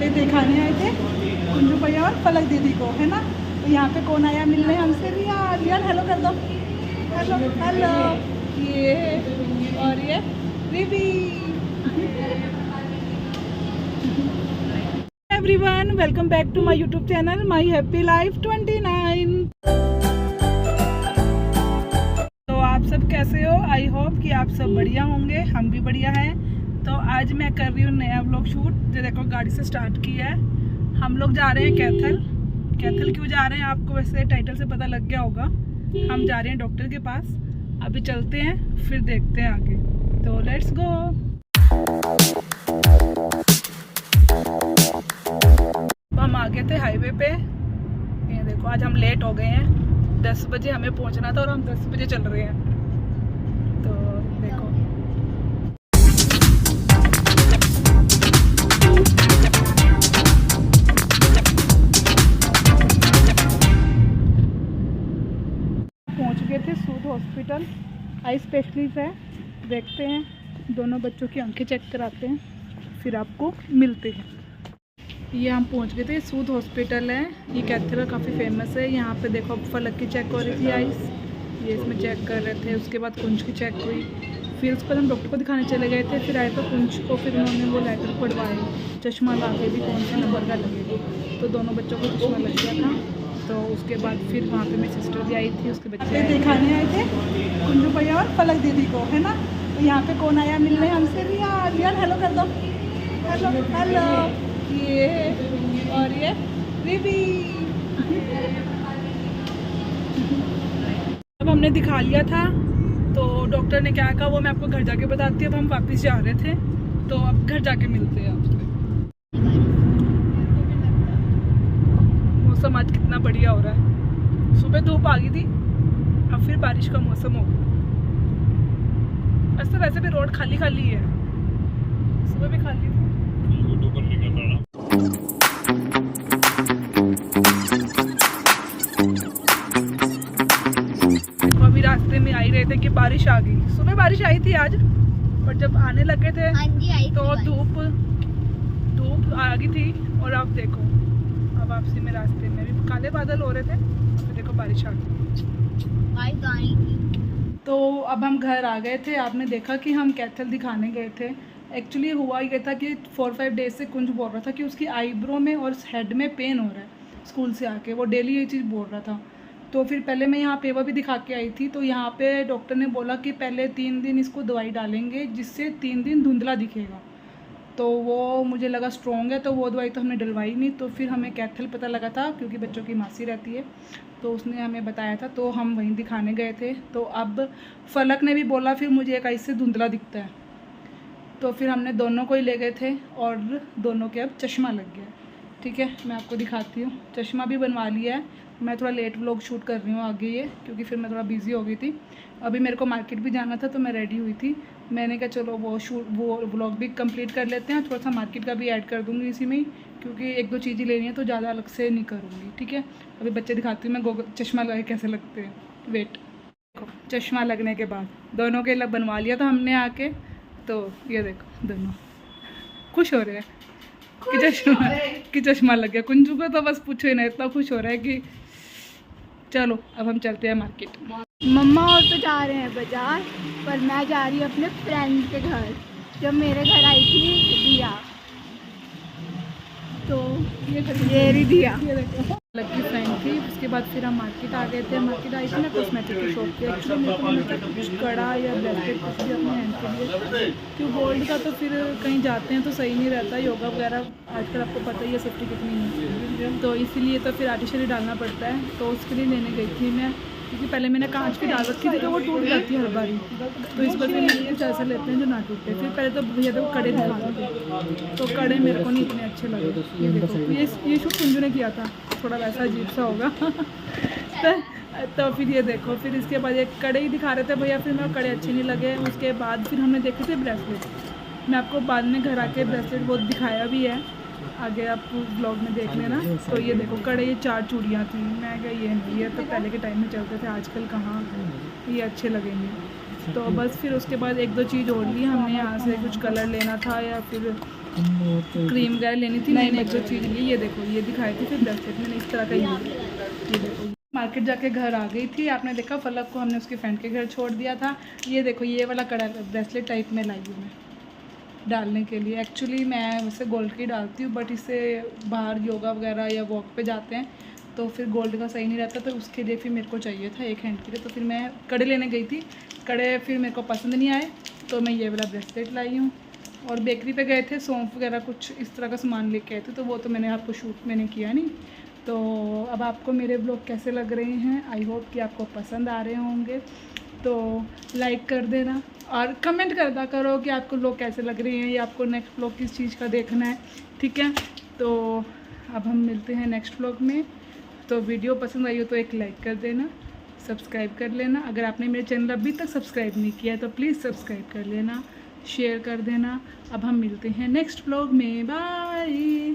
ये दिखाने आए थे कुंजू भैया और पलक दीदी को, है ना। तो यहाँ पे कौन आया मिलने हमसे? रियान। रियान हेलो कर दो। Hello hello. ये और ये Rivi. Everyone, welcome back to my YouTube channel my happy life 29। तो आप सब कैसे हो? आई होप कि आप सब बढ़िया होंगे, हम भी बढ़िया हैं। तो आज मैं कर रही हूँ नया व्लॉग शूट। जो देखो गाड़ी से स्टार्ट किया है। हम लोग जा रहे हैं कैथल। कैथल क्यों जा रहे हैं आपको वैसे टाइटल से पता लग गया होगा। हम जा रहे हैं डॉक्टर के पास। अभी चलते हैं फिर देखते हैं आगे। तो लेट्स गो। हम आ गए थे हाईवे पे। ये देखो आज हम लेट हो गए हैं। 10 बजे हमें पहुंचना था और हम 10 बजे चल रहे हैं। तो देखो पहुंच गए थे सूद हॉस्पिटल। आई स्पेशलिस्ट है। देखते हैं दोनों बच्चों की आंखें चेक कराते हैं फिर आपको मिलते हैं। ये हम पहुंच गए थे। सूद हॉस्पिटल है, ये कैथल काफ़ी फेमस है। यहाँ पे देखो फलक की चेक हो रही थी आइस, ये इसमें चेक कर रहे थे। उसके बाद कुंज की चेक हुई। फिर उस पर हम डॉक्टर को दिखाने चले गए थे। फिर आए तो कुंज को फिर उन्होंने वो लेटर पढ़वाए, चश्मा ला के भी कौन से नंबर का लगेगा। तो दोनों बच्चों को चश्मा लग गया था। तो उसके बाद फिर वहाँ पे मेरी सिस्टर भी आई थी, उसके बच्चे दिखाने आए थे कुंजू भैया और पलक दीदी को, है ना। तो यहाँ पे कौन आया मिलने हमसे? रियान। रियान हेलो कर दो। Hello hello. ये और ये रिवी। अब हमने दिखा लिया था तो डॉक्टर ने क्या कहा वो मैं आपको घर जाके बताती हूँ। अब हम वापस जा रहे थे तो अब घर जाके मिलते हैं आपसे। मौसम आज कितना बढ़िया हो रहा है। सुबह धूप आ गई थी, अब फिर बारिश का मौसम हो गया। वैसे भी रोड खाली खाली है, सुबह भी खाली थी। अभी रास्ते में आ ही रहे थे कि बारिश आ गई। सुबह बारिश आई थी आज, और जब आने लगे थे तो धूप आ गई थी। और अब देखो अब वापसी में रास्ते में भी काले बादल हो रहे थे, तो देखो बारिश आ गई। तो अब हम घर आ गए थे। आपने देखा कि हम कैथल दिखाने गए थे। एक्चुअली हुआ ये था कि 4-5 डेज से कुंज बोल रहा था कि उसकी आईब्रो में और हेड में पेन हो रहा है स्कूल से आके। वो डेली ये चीज़ बोल रहा था। तो फिर पहले मैं यहाँ पेवर भी दिखा के आई थी। तो यहाँ पे डॉक्टर ने बोला कि पहले 3 दिन इसको दवाई डालेंगे जिससे 3 दिन धुंधला दिखेगा। तो वो मुझे लगा स्ट्रॉन्ग है, तो वो दवाई तो हमने डलवाई नहीं। तो फिर हमें कैथल पता लगा था क्योंकि बच्चों की मासी रहती है, तो उसने हमें बताया था। तो हम वहीं दिखाने गए थे। तो अब फलक ने भी बोला फिर मुझे एक ऐसे धुंधला दिखता है। तो फिर हमने दोनों को ही ले गए थे और दोनों के अब चश्मा लग गया। ठीक है, मैं आपको दिखाती हूँ। चश्मा भी बनवा लिया है। मैं थोड़ा लेट व्लॉग शूट कर रही हूँ आगे ये, क्योंकि फिर मैं थोड़ा बिज़ी हो गई थी। अभी मेरे को मार्केट भी जाना था तो मैं रेडी हुई थी। मैंने कहा चलो वो व्लॉग भी कंप्लीट कर लेते हैं। थोड़ा सा मार्केट का भी ऐड कर दूँगी इसी में ही, क्योंकि 1-2 चीज़ें लेनी है तो ज़्यादा अलग से नहीं करूँगी। ठीक है, अभी बच्चे दिखाती हूँ मैं चश्मा लगे कैसे लगते हैं। वेट, चश्मा लगने के बाद दोनों के अलग बनवा लिया था हमने आके। तो ये देखो दोनों खुश हो रहे हैं कि चश्मा लग गया। कुंजू को तो बस पूछो ही ना, इतना खुश हो रहा है कि चलो अब हम चलते हैं मार्केट। मम्मा और तो जा रहे हैं बाजार, पर मैं जा रही हूँ अपने फ्रेंड के घर। जब मेरे घर आई थी दिया, तो ये दिया ये देखो लकी फ्रेंड थी। उसके बाद फिर हम मार्केट आ गए थे। मार्केट आई थी ना कॉस्मेटिक की शॉप पे। एक्चुअली मेरे को मतलब कुछ कड़ा या ब्रेसलेट कुछ भी अपने हैंड के लिए, क्यों गोल्ड का तो फिर कहीं जाते हैं तो सही नहीं रहता। योगा वगैरह आजकल आपको पता ही है सेफ्टी कितनी है, तो इसीलिए तो फिर आर्टिफिशियल डालना पड़ता है। तो उसके लिए लेने गई थी मैं, क्योंकि पहले मैंने कांच की डाल रखी थी तो वो टूट जाती है हर बारी। तो इस बार फिर कुछ ऐसा लेते हैं जो ना टूटे। फिर पहले तो भैया तो कड़े दिखा थे, तो कड़े मेरे को नहीं इतने अच्छे लगे। ये देखो ये शूट कुंजू ने किया था, थोड़ा वैसा अजीब सा होगा तो फिर ये देखो। फिर इसके बाद एक कड़े ही दिखा रहे थे भैया, फिर मेरे कड़े अच्छे नहीं लगे। उसके बाद फिर हमने देखे थे ब्रेसलेट। मैं आपको बाद में घर आके ब्रेसलेट बहुत दिखाया भी है, आगे आप ब्लॉग में देख लेना। तो ये देखो कड़े, ये 4 चूड़ियाँ थी। मैं क्या ये नहीं है तो पहले के टाइम में चलते थे, आजकल कहाँ ये अच्छे लगेंगे। तो बस फिर उसके बाद 1-2 चीज़ और ली हमने यहाँ से। कुछ कलर लेना था या फिर क्रीम वगैरह लेनी थी। मैंने जो चीज़ ली ये देखो, ये दिखाई थी फिर ब्रेसलेट मैंने इस तरह का ही लिया। ये देखो मार्केट जाके घर आ गई थी। आपने देखा फलक को हमने उसके फ्रेंड के घर छोड़ दिया था। ये देखो ये वाला कड़ा ब्रेसलेट टाइप में लाई हूँ मैं डालने के लिए। एक्चुअली मैं वैसे गोल्ड की डालती हूँ, बट इसे बाहर योगा वगैरह या वॉक पे जाते हैं तो फिर गोल्ड का सही नहीं रहता, तो उसके लिए फिर मेरे को चाहिए था एक हैंड के लिए। तो फिर मैं कड़े लेने गई थी, कड़े फिर मेरे को पसंद नहीं आए तो मैं ये वाला ब्रेसलेट लाई हूँ। और बेकरी पे गए थे, सौंफ वगैरह कुछ इस तरह का सामान लेके आए थे, तो वो तो मैंने आपको शूट मैंने किया नहीं। तो अब आपको मेरे ब्लॉग कैसे लग रहे हैं, आई होप कि आपको पसंद आ रहे होंगे। तो लाइक कर देना और कमेंट करता करो कि आपको लोग कैसे लग रहे हैं या आपको नेक्स्ट व्लॉग किस चीज़ का देखना है, ठीक है। तो अब हम मिलते हैं नेक्स्ट व्लॉग में। तो वीडियो पसंद आई हो तो एक लाइक कर देना, सब्सक्राइब कर लेना। अगर आपने मेरे चैनल अभी तक सब्सक्राइब नहीं किया है तो प्लीज़ सब्सक्राइब कर लेना, शेयर कर देना। अब हम मिलते हैं नेक्स्ट व्लॉग में, बाय।